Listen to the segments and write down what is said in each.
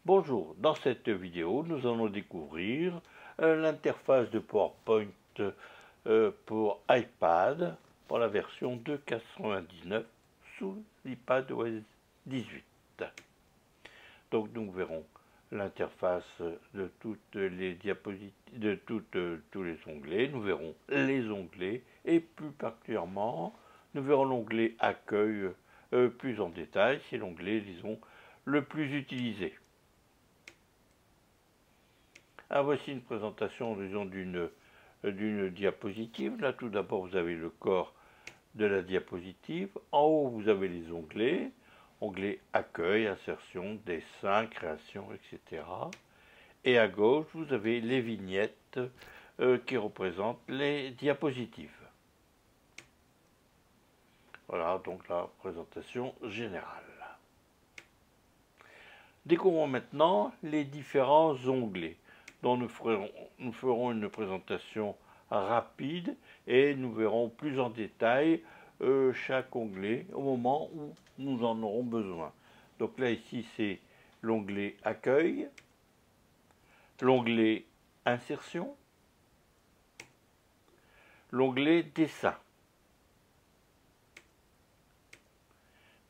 Bonjour, dans cette vidéo, nous allons découvrir l'interface de PowerPoint pour iPad pour la version 2.99 sous l'iPadOS 18. Donc nous verrons l'interface de toutes les diapositives, de tous les onglets. Nous verrons les onglets et plus particulièrement, nous verrons l'onglet Accueil plus en détail. C'est l'onglet, disons, le plus utilisé. Ah, voici une présentation, disons, d'une diapositive. Là, tout d'abord, vous avez le corps de la diapositive. En haut, vous avez les onglets. Onglet Accueil, Insertion, Dessin, Création, etc. Et à gauche, vous avez les vignettes qui représentent les diapositives. Voilà donc la présentation générale. Découvrons maintenant les différents onglets, dont nous ferons une présentation rapide et nous verrons plus en détail chaque onglet au moment où nous en aurons besoin. Donc là ici c'est l'onglet Accueil, l'onglet Insertion, l'onglet Dessin.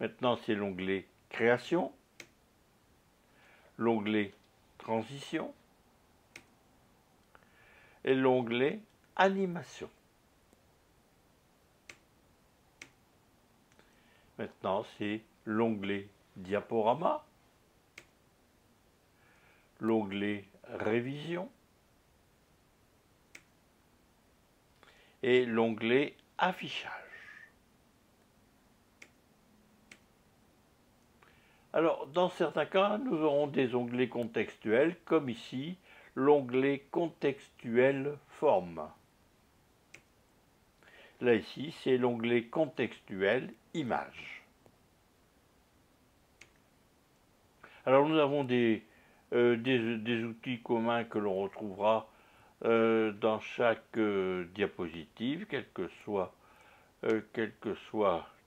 Maintenant c'est l'onglet Création, l'onglet Transition et l'onglet Animation. Maintenant, c'est l'onglet Diaporama, l'onglet Révision et l'onglet Affichage. Alors, dans certains cas, nous aurons des onglets contextuels, comme ici, l'onglet Contextuel Forme. Là, ici, c'est l'onglet Contextuel Image. Alors, nous avons des outils communs que l'on retrouvera dans chaque diapositive, quel que soit,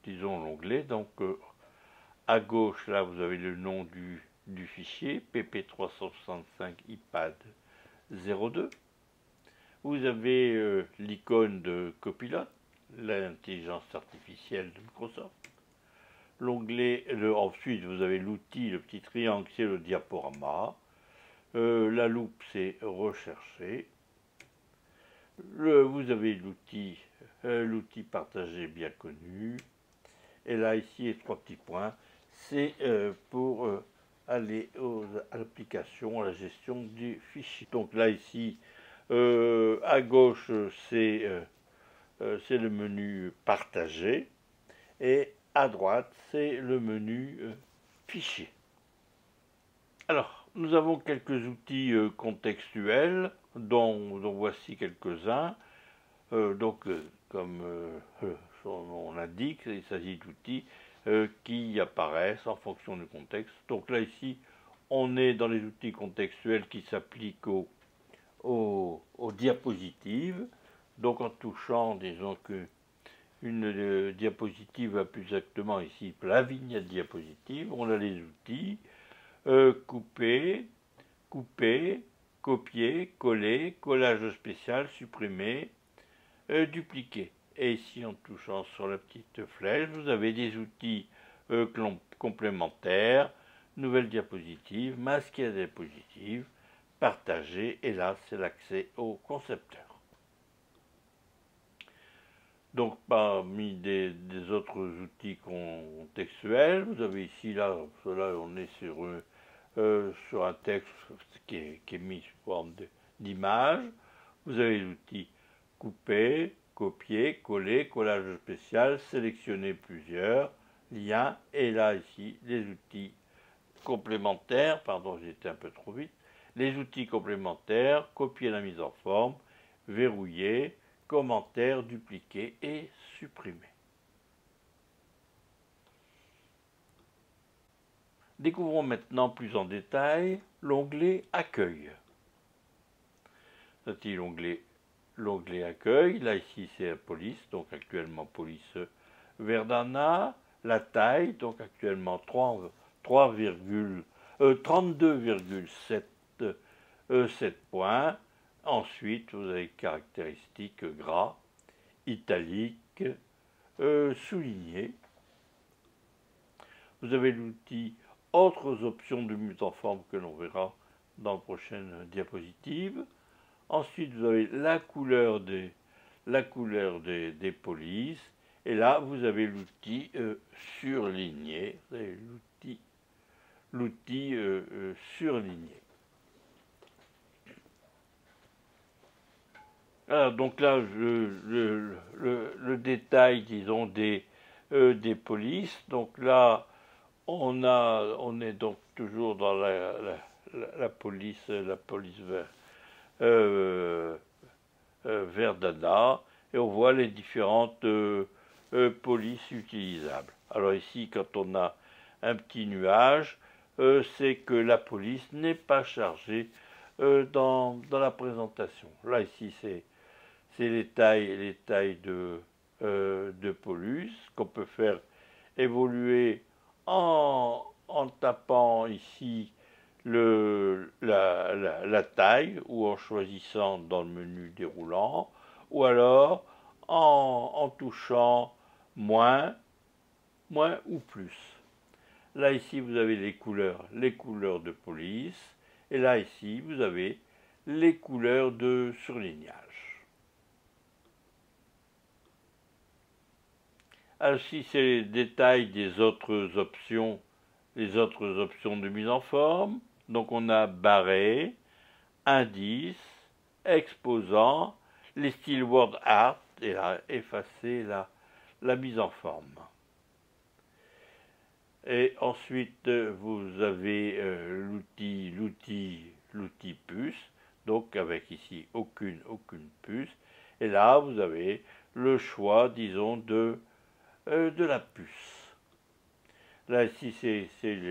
disons, l'onglet. Donc, à gauche, là, vous avez le nom du fichier, pp365 iPad 02. Vous avez l'icône de Copilot, l'intelligence artificielle de Microsoft. L'onglet, ensuite, vous avez l'outil, le petit triangle, c'est le diaporama. La loupe, c'est rechercher. Vous avez l'outil partagé bien connu. Et là, ici, les trois petits points, c'est pour aller à l'application, à la gestion du fichier. Donc là, ici, à gauche, c'est le menu Partager. Et à droite, c'est le menu Fichier. Alors, nous avons quelques outils contextuels, dont voici quelques-uns. Comme son nom l'indique, il s'agit d'outils qui apparaissent en fonction du contexte. Donc là, ici, on est dans les outils contextuels qui s'appliquent aux diapositives. Donc en touchant, disons que une diapositive, plus exactement ici, la vignette diapositive, on a les outils couper, copier, coller, collage spécial, supprimer, dupliquer. Et ici, en touchant sur la petite flèche, vous avez des outils complémentaires, nouvelle diapositive, masquer la diapositive, partager, et là, c'est l'accès au concepteur. Donc, parmi des autres outils contextuels, vous avez ici, là, on est sur un texte qui est mis sous forme d'image. Vous avez l'outil couper, copier, coller, collage spécial, sélectionner plusieurs liens. Et là, ici, les outils complémentaires, pardon, j'ai été un peu trop vite, les outils complémentaires, copier la mise en forme, verrouiller, commentaires, dupliquer et supprimer. Découvrons maintenant plus en détail l'onglet Accueil. C'est l'onglet Accueil. Là, ici, c'est la police, donc actuellement police Verdana. La taille, donc actuellement 3,25 32,7 points. Ensuite, vous avez caractéristiques gras, italique, souligné. Vous avez l'outil autres options de mise en forme que l'on verra dans la prochaine diapositive. Ensuite, vous avez la couleur des polices. Et là, vous avez l'outil surligné. Vous avez l'outil surligné. Alors, donc là, le détail, disons, des polices. Donc là, on est donc toujours dans la police Verdana, et on voit les différentes polices utilisables. Alors ici, quand on a un petit nuage, c'est que la police n'est pas chargée dans la présentation. Là, ici, c'est les tailles de police qu'on peut faire évoluer en tapant ici la taille ou en choisissant dans le menu déroulant, ou alors en touchant moins ou plus. Là ici vous avez les couleurs de police, et là ici vous avez les couleurs de surlignage. Ainsi, c'est les détails des autres options, les autres options de mise en forme. Donc on a barré, indice, exposant, les styles word art, et là, effacer la mise en forme. Et ensuite, vous avez l'outil puce, donc avec ici aucune puce. Et là, vous avez le choix, disons, de la puce. Là, ici, c'est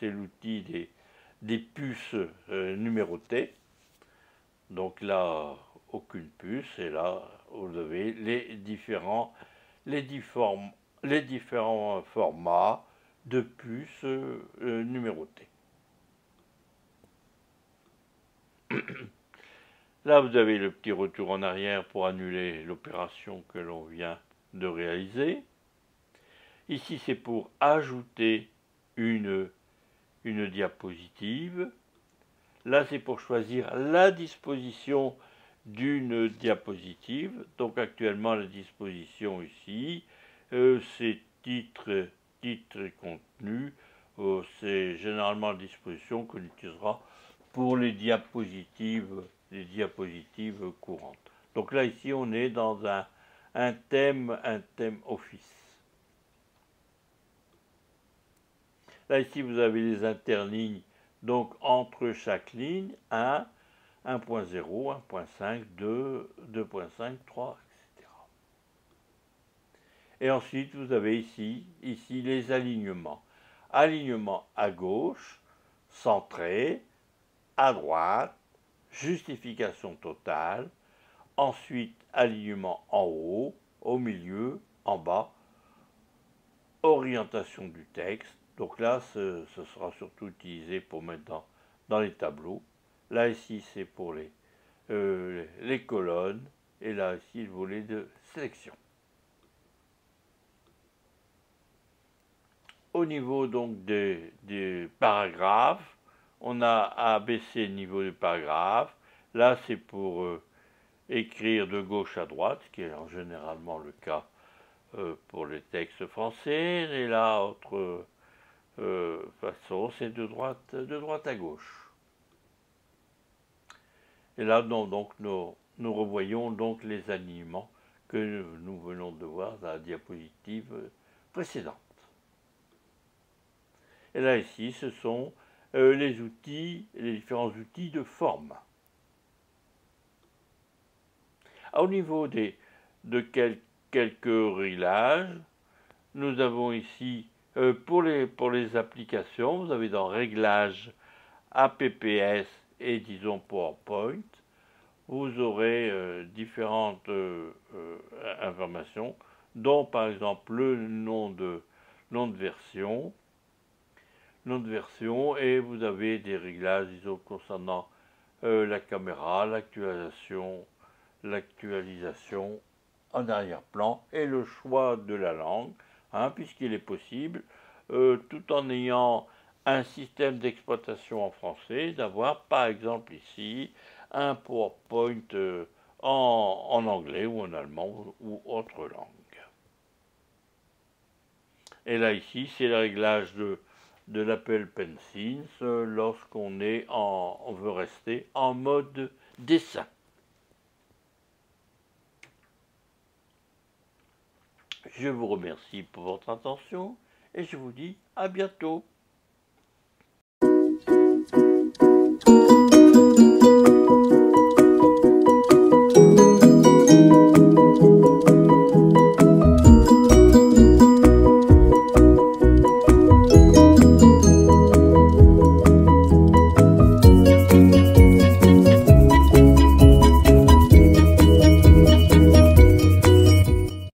l'outil des puces numérotées. Donc là, aucune puce. Et là, vous avez les différents formats de puces numérotées. Là, vous avez le petit retour en arrière pour annuler l'opération que l'on vient de réaliser. Ici, c'est pour ajouter une diapositive. Là, c'est pour choisir la disposition d'une diapositive. Donc, actuellement, la disposition ici, c'est titre et contenu. C'est généralement la disposition qu'on utilisera pour les diapositives courantes. Donc là, ici, on est dans un thème Office. Là, ici, vous avez les interlignes, donc entre chaque ligne, 1, 1.0, 1.5, 2, 2.5, 3, etc. Et ensuite, vous avez ici les alignements. Alignement à gauche, centré, à droite, justification totale, ensuite alignement en haut, au milieu, en bas, orientation du texte. Donc là, ce sera surtout utilisé pour mettre dans les tableaux. Là, ici, c'est pour les colonnes. Et là, ici, le volet de sélection. Au niveau donc des paragraphes, on a à baisser le niveau du paragraphe. Là, c'est pour écrire de gauche à droite, ce qui est généralement le cas pour les textes français. Et là, autre façon, c'est de droite à gauche. Et là, donc, nous revoyons donc les alignements que nous venons de voir dans la diapositive précédente. Et là, ici, ce sont les différents outils de forme. Au niveau de quelques réglages, nous avons ici, pour les applications, vous avez dans Réglages, APPS et disons PowerPoint, vous aurez différentes informations, dont par exemple le nom de version, une autre version et vous avez des réglages, disons, concernant la caméra, l'actualisation en arrière-plan et le choix de la langue, hein, puisqu'il est possible, tout en ayant un système d'exploitation en français, d'avoir par exemple ici un PowerPoint en anglais ou en allemand ou autre langue. Et là ici c'est le réglage de l'Apple Pencil lorsqu'on on veut rester en mode dessin. Je vous remercie pour votre attention et je vous dis à bientôt.